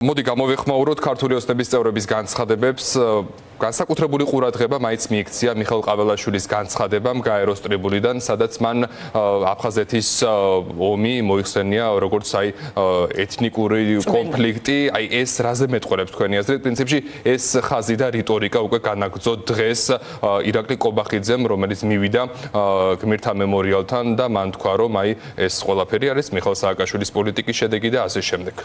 მოდი გამოვეხმაუროთ ქართული ოცნების წევრების განცხადებებს. განსაკუთრებული ყურადღება მაინც მიიქცია მიხეილ ყაველაშვილის განცხადებამ გაეროს ტრიბუნიდან, სადაც მან აფხაზეთის ომი მოიხსენია როგორც ეთნიკური კონფლიქტი, ეს რაზე მეტყველებს თქვენი აზრით? პრინციპში ეს ხაზი და რიტორიკა უკვე განაგრძო დღეს ირაკლი კობახიძემ, რომელიც მივიდა გმირთა მემორიალთან და მან თქვა, რომ ეს ყველაფერი არის მიხეილ სააკაშვილის პოლიტიკის შედეგი და ასე შემდეგ.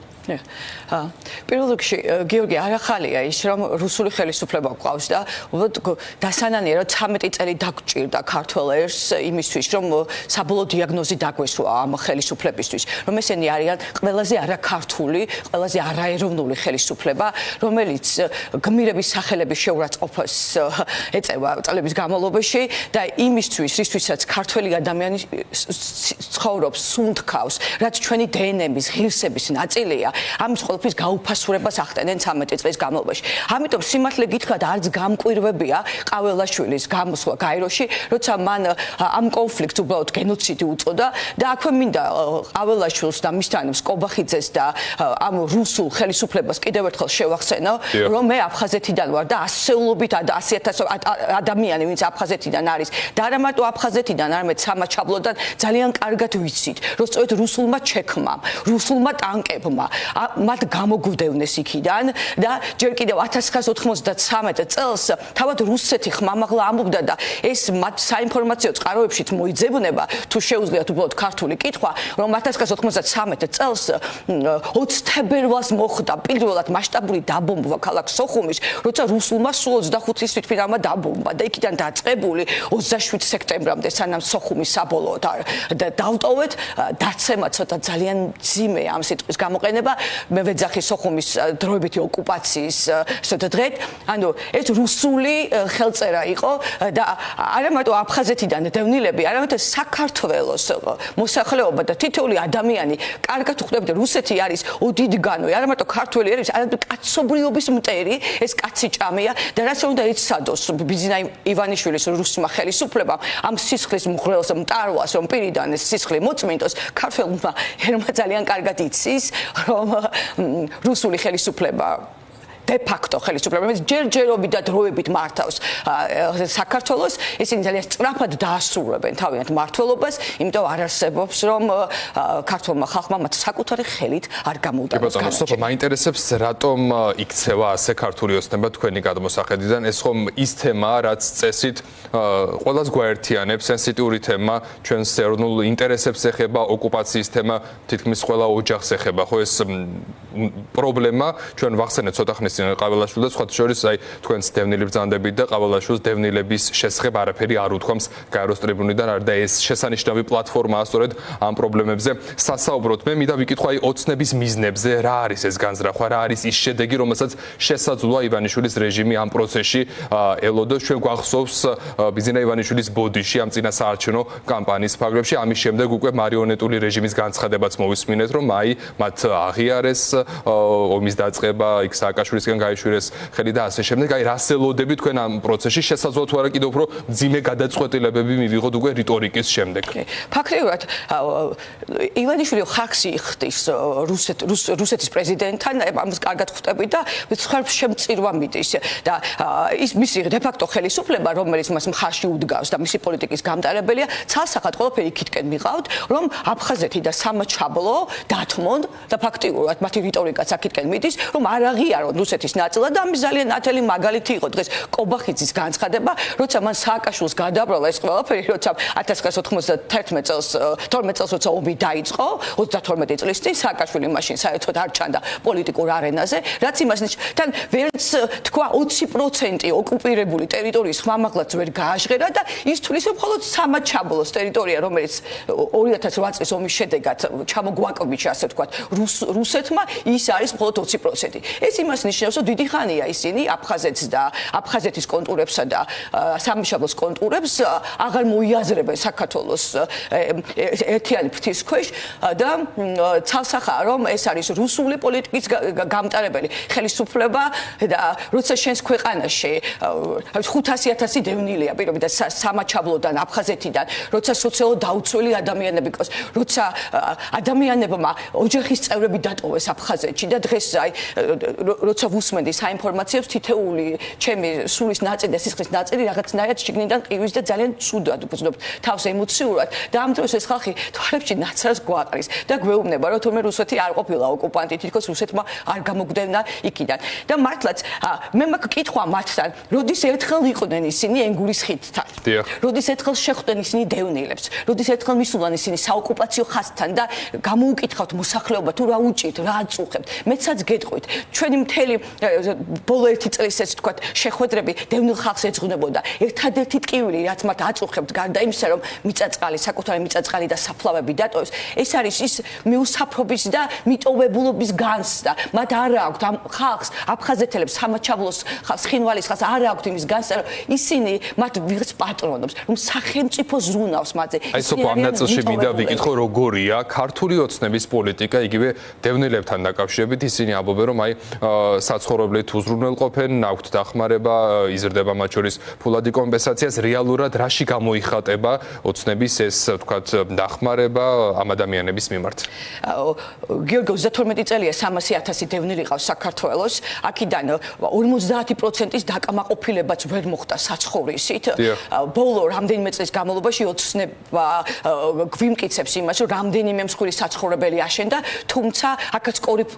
პირველ რიგში გიორგი არ ახალია ის რომ რუსული ხელისუფლება გვყავს და უბრალოდ დასანანია რომ 13 წელი დაგჭირდა ქართველ ერს იმისთვის რომ საბოლოო დიაგნოზი დაგვესვა ამ ხელისუფლებისთვის რომ ესენი არიან ყველაზე არაქართული, ყველაზე არაეროვნული ხელისუფლება რომელიც გმირების სახელების შეურაცხყოფას ეწევა წლების განმავლობაში და იმისთვის რისთვისაც ქართველი ადამიანი ცხოვრობს, სუნთქავს, რაც ჩვენი დნმ-ის ღირსების ნაწილია, ამის ყველაფრის გაუფასურებას ახდენენ 13 წლის განმავლობაში. ამიტომ სიმართლე გითხრათ არც გამკვირვებია ყაველაშვილის გამოსვლა გაეროში, როცა მან ამ კონფლიქტს უბრალოდ გენოციდი უწოდა და აქვე მინდა ყაველაშვილს და მის თანებს კობახიძეს და ამ რუსულ ხელისუფლებას კიდევ ერთხელ შევახსენო, რომ მე აფხაზეთიდან ვარ და ასეულობით 100,000 ადამიანი, ვინც აფხაზეთიდან არის და არა მარტო აფხაზეთიდან, არამედ სამაჩაბლოდან ძალიან კარგად ვიცით, რომ სწორედ რუსულმა ჩექმამ, რუსულმა ტანკებმა მათ გამოგვდევნეს იქიდან და ჯერ კიდევ 1993 წელს თავად რუსეთი ხმამაღლა ამბობდა და ეს მათ საინფორმაციო წყაროებშიც მოიძებნება თუ შეუძლიათ უბრალოდ ქართული კითხვა რომ 1993 წელს 20 თებერვალს მოხდა პირველად მასშტაბური დაბომბვა ქალაქ სოხუმის, როცა რუსულმა სულ 25-ის თვითმფრინავმა დაბომბა და იქიდან დაწყებული 27 სექტემბრამდე სანამ სოხუმის საბოლოოდ დავტოვეთ დაცემა ცოტა ძალიან მძიმეა ამ სიტყვის გამოყენება მე ვეძახი სოხუმის დროებითი ოკუპაციის დღედ, ანუ ეს რუსული ხელწერა იყო და არა მარტო აფხაზეთიდან დევნილები, არამედ საქართველოს მოსახლეობა და თითოეული ადამიანი კარგად ხვდებით, რუსეთი არის ოდითგანვე, არა მარტო ქართველი არის, არამედ კაცობრიობის მტერი, ეს კაცი ჭამია და რაც უნდა ეცადოს ბიზნა ივანიშვილის რუსმა ხელისუფლებამ ამ სისხლის მღვრელს მტარვას, რომ პირიდან ეს სისხლი მოწმინდოს, ქართველმა ერმა ძალიან კარგად იცის, რომ რუსული ხელისუფლება დე-ფაქტო ხელისუფლება, რომელიც ჯერჯერობით და დროებით მართავს საქართველოს, ისინი ძალიან სწრაფად დაასრულებენ თავიანთ მმართველობას, იმიტომ არ არსებობს, რომ ქართულმა ხალხმა მათ საკუთარი ხელით არ გამოუტანოს. ბატონო, მაინტერესებს, რატომ იქცევა ასე ქართული ოცნება თქვენი გადმოსახედიდან, ეს ხომ ის თემაა, რაც წესით ყველას გვაერთიანებს, სენსიტიური თემა, ჩვენს ეროვნულ ინტერესებს ეხება, ოკუპაციის თემა თითქმის ყველა ოჯახს ეხება, ხო ეს პრობლემა, ჩვენ ვახსენეთ ცოტა ხნის ყაველაშვილს და სხვა შორის თქვენს დევნილი ბრძანდებით და ყაველაშვილს დევნილების შესახებ არაფერი არ უთქვამს გაეროს ტრიბუნიდან არ და ეს შესანიშნავი პლატფორმაა სწორედ ამ პრობლემებზე სასაუბროთ. მე მინდა ვიკითხო ოცნების მიზნებზე, რა არის ეს განზრახვა, რა არის ის შედეგი, რომელსაც შესაძლოა ივანიშვილის რეჟიმი ამ პროცესში ელოდოს. ჩვენ გვახსოვს ბიზნა ივანიშვილის ბოდიში ამ წინასაარჩევნო კამპანიის ფარგლებში, ამის შემდეგ უკვე მარიონეტული რეჟიმის განცხადებაც მოვისმინეთ, რომ მათ აღიარეს ომის დაწყება, იქ სააკაშვილისგან გაიშვირეს ხელი და ასე შემდეგ. რას ელოდებით თქვენ ამ პროცესში, შესაძლოა თუ არა კიდევ უფრო მძიმე გადაწყვეტილებები მივიღოთ უკვე რიტორიკის შემდეგ. ფაქტიურად ივანიშვილი ხარკს იხდის რუსეთის პრეზიდენტთან, ამას კარგად ხვდებით და სხვა შემწირვა მიდის და ის მისი დე-ფაქტო ხელისუფლება, რომელიც მას მხარში უდგავს და მისი პოლიტიკის გამტარებელია, ცალსახად ყველაფერი იქითკენ მიყავთ, რომ აფხაზეთი და სამაჩაბლო დათმონ და ფაქტიურად მათი რიტორიკაც აქეთკენ მიდის, რომ არ აღიარონ რუსეთის ნაწილად და ამის ძალიან ნათელი მაგალითი იყო დღეს კობახიძის განცხადება, როცა მან სააკაშვილს გადააბრალა ეს ყველაფერი, როცა 1991 წელს 12 წელს როცა ომი დაიწყო, 32 წლის წინ სააკაშვილი მაშინ საერთოდ არ ჩანდა პოლიტიკურ არენაზე, რაც იმას ნიშნავს, თან ვერც თქვა 20% ოკუპირებული ტერიტორიის ხმამაღლაც ვერ გააჟღერა და ის თulis მხოლოდ სამაჩაბლოს ტერიტორია, რომელიც 2008 წლის ომის შედეგად ჩამოგვაკვიჩა, ასე ვთქვათ, რუსეთმა, ის არის მხოლოდ 20%. ეს იმას ნიშნავს ნიშნავს, რომ დიდი ხანია ისინი აფხაზეთს და აფხაზეთის კონტურებსა და სამშაბლოს კონტურებს აღარ მოიაზრებენ საქართველოს ერთიანი ფრთის ქვეშ და ცალსახაა რომ ეს არის რუსული პოლიტიკის გამტარებელი ხელისუფლება და როცა შენს ქვეყანაში 500,000 დევნილია პირობითად სამაჩაბლოდან აფხაზეთიდან როცა სოციალურად დაუცველი ადამიანები ყავს როცა ადამიანებმა ოჯახის წევრები დატოვეს აფხაზეთში და დღეს აი როცა ვუსმენდი საინფორმაციოს თითეული ჩემი სულის ნაწილი და სისხლის ნაწილი რაღაცნაირად შიგნიდან ყივის და ძალიან ცუდად ვგრძნობ თავს ემოციურად და ამ დროს ეს ხალხი თვალებში ნაცრას გვაყრის და გვეუბნება რომ თურმე რუსეთი არ ყოფილა ოკუპანტი თითქოს რუსეთმა არ გამოგვდევნა იქიდან და მართლაც მე მაქვს კითხვა მათთან როდის ერთხელ იყვნენ ისინი ენგურის ხიდთან როდის ერთხელ შეხვდნენ ისინი დევნილებს როდის ერთხელ მისულან ისინი საოკუპაციო ხაზთან და გამოუკითხავთ მოსახლეობა თუ რა უჭირთ რა აწუხებთ მეცაც გეტყვით ჩვენი მთელი ბოლო 1 წლის ეს თქვა შეხვედრები დევნილ ხალხს ეძღვნებოდა ერთადერთი ტკივილი რაც მათ აწუხებთ გარდა იმისა რომ მიწაწყალი საკუთარი მიწაწყალი და საფლავები დატოვეს ეს არის ის მიუსაფრობის და მიტოვებულობის განცდა მათ არ აქვთ ამ ხალხს აფხაზეთელებს სამაჩაბლოს ხალხს ხინვალის ხალხს არ აქვთ იმის განცდა რომ ისინი მათ ვიღაც პატრონობს რომ სახელმწიფო ზრუნავს მათზე აი სოფო ამ ნაწილში მინდა ვიკითხო როგორია ქართული ოცნების პოლიტიკა იგივე დევნილებთან დაკავშირებით ისინი ამბობენ რომ აი საცხოვრებლით უზრუნველყოფენ აქვთ დახმარება იზრდება მათ შორის ფულადი კომპენსაციას რეალურად რაში გამოიხატება ოცნების ეს ვთქვათ დახმარება ამ ადამიანების მიმართ გიორგი 32 წელია 300,000 დევნილი ყავს საქართველოს აქედან 50%-ის დაკამაყოფილებაც ვერ მოხდა საცხოვრისით ბოლო რამდენიმე წლის განმავლობაში ოცნება გვიმკიცებს იმას რომ რამდენიმე მსხვილი საცხოვრებელი აშენდა თუმცა აქაც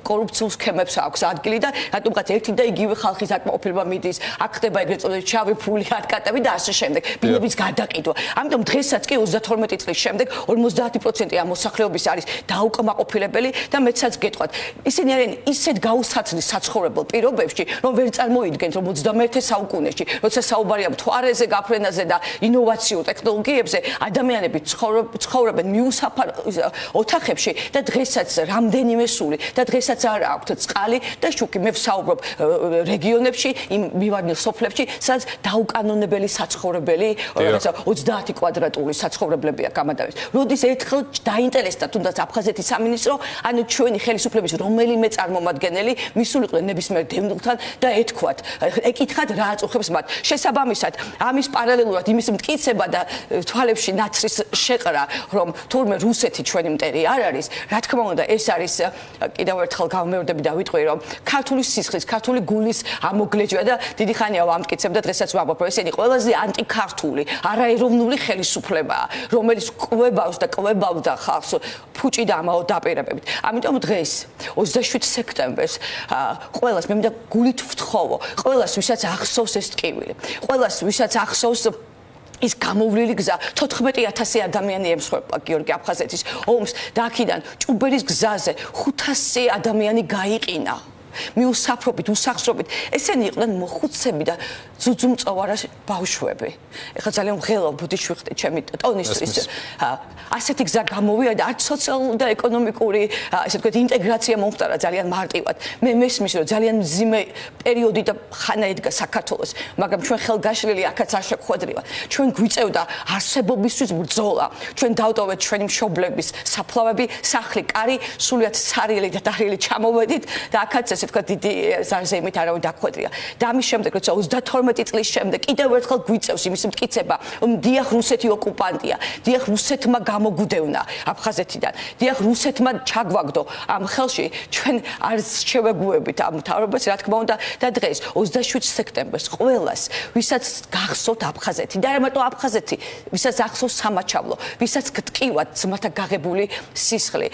კორუფციულ სქემებს აქვს ადგილი და რატომღაც ერთი და იგივე ხალხის დაკმაყოფილება მიდის აქ ხდება ეგრეთ წოდებული შავი ფული ატკატები და ასე შემდეგ ბილების გადაყიდვა ამიტომ დღესაც კი 32 წლის შემდეგ 50% ამ მოსახლეობის არის დაუკმაყოფილებელი და მეცაც გეტყვათ ისინი არიან ისეთ გაუსაცდელ საცხოვრებელ პირობებში რომ ვერ წარმოიდგენთ რომ 21 საუკუნეში როცა საუბარია მთვარეზე გაფრენაზე და ინოვაციურ ტექნოლოგიებზე ადამიანები ცხოვრობენ მიუსაფარ ოთახებში და დღესაც რამდენიმე სული და დღესაც არ აქვთ წყალი და შუქი მე ვსაუბრობ რეგიონებში იმ მივარდნილ სოფლებში სადაც დაუკანონებელი საცხოვრებელი 30 კვადრატული საცხოვრებლებია გამადავის როდის ერთხელ დაინტერესდა თუნდაც აფხაზეთის სამინისტრო ანუ ჩვენი ხელისუფლების რომელიმე წარმომადგენელი მისულიყვნენ ნებისმიერ დევნილთან და ეთქვათ ეკითხათ რა აწუხებს მათ შესაბამისად ამის პარალელურად იმის მტკიცება და თვალებში ნაცრის შეყრა რომ თურმე რუსეთი ჩვენი მტერი არ არის რა თქმა უნდა ეს არის კიდევ ერთხელ გავმეორდები და ვიტყვი რომ ქართული სისხლის ქართული გულის ამოგლეჯვა და დიდი ხანია ვამტკიცებ და დღესაც ვამბობ რომ ესენი ყველაზე ანტიქართული არაეროვნული ხელისუფლებაა რომელიც კვებავს და კვებავდა ხალხს ფუჭი და ამაო დაპირებებით ამიტომ დღეს 27 სექტემბერს ყველას მე მინდა გულით ვთხოვო ყველას ვისაც ახსოვს ეს ტკივილი ყველას ვისაც ახსოვს ის გამოვლილი გზა 14,000 ადამიანი ემსხვერპლა გიორგი აფხაზეთის ომს და აქედან ჭუბერის გზაზე 500 ადამიანი გაიყინა მიუსაფრობით უსახსრობით ესენი იყვნენ მოხუცები და ძუძუმწოვარა ბავშვები ეხლა ძალიან ღელავ ბუდიშვიხტე ჩემი ტონისტრის ასეთი გზა გამოვიდა და არც სოციალური და ეკონომიკური ესე ვთქვათ ინტეგრაცია მომხდარა ძალიან მარტივად მე მესმის რომ ძალიან მძიმე პერიოდი და ხანა ედგა საქართველოს მაგრამ ჩვენ ხელგაშლილი აქაც არ შეხვედრილა ჩვენ გვიწევდა არსებობისთვის ბრძოლა ჩვენ დავტოვეთ ჩვენი მშობლების საფლავები სახლი კარი სულიად სარიელი და დარიელი ჩამოვედით და აქაც ესე ვთქვათ დიდი ზარზემით არავინ დახვედრია და ამის შემდეგ როცა 32 წლის შემდეგ კიდევ ერთხელ გვიწევს იმის მტკიცება რომ დიახ რუსეთი ოკუპანტია დიახ რუსეთმა გამოგვდევნა აფხაზეთიდან დიახ რუსეთმა ჩაგვაგდო ამ ხელში ჩვენ არ შევეგუებით ამ მთავრობას რა თქმა უნდა და დღეს 27 სექტემბერს ყველას ვისაც გახსოვთ აფხაზეთი და არა მარტო აფხაზეთი ვისაც ახსოვს სამაჩაბლო ვისაც გტკივათ ძმათა გაღებული სისხლი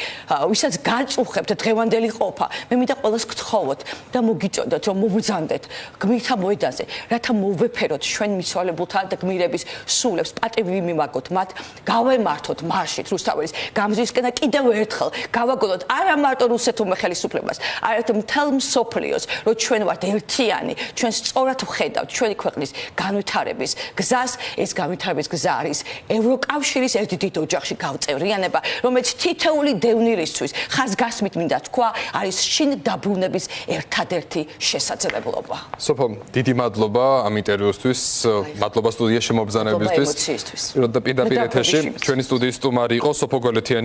ვისაც გაწუხებთ დღევანდელი ყოფა მე მინდა ყველას გთხოვოთ და მოგიწოდოთ რომ მოვბრძანდეთ გმირთა მოედანზე რათა მოვეფეროთ ჩვენ მიცვალებულთა და გმირების სულებს პატივი მიმაგოთ მათ გავემართოთ მარშით რუსთაველის გამზრისკენ და კიდევ ერთხელ გავაგონოთ არა მარტო რუსეთულმა ხელისუფლებას არამედ მთელ მსოფლიოს რომ ჩვენ ვართ ერთიანი ჩვენ სწორად ვხედავთ ჩვენი ქვეყნის განვითარების გზას ეს განვითარების გზა არის ევროკავშირის ერთ დიდ ოჯახში გავწევრიანება რომელიც თითოეული დევნილისთვის ხაზგასმით მინდა თქვა არის შინ დაბრუნების მისთვის ერთადერთი შესაძლებლობა. სოფო, დიდი მადლობა ამ ინტერვიუსთვის, მადლობა სტუდიაში მომბრძანებისთვის. ემოციისთვის. პირდაპირ ეთერში ჩვენი სტუდიის სტუმარი იყო სოფო გველეთიანი.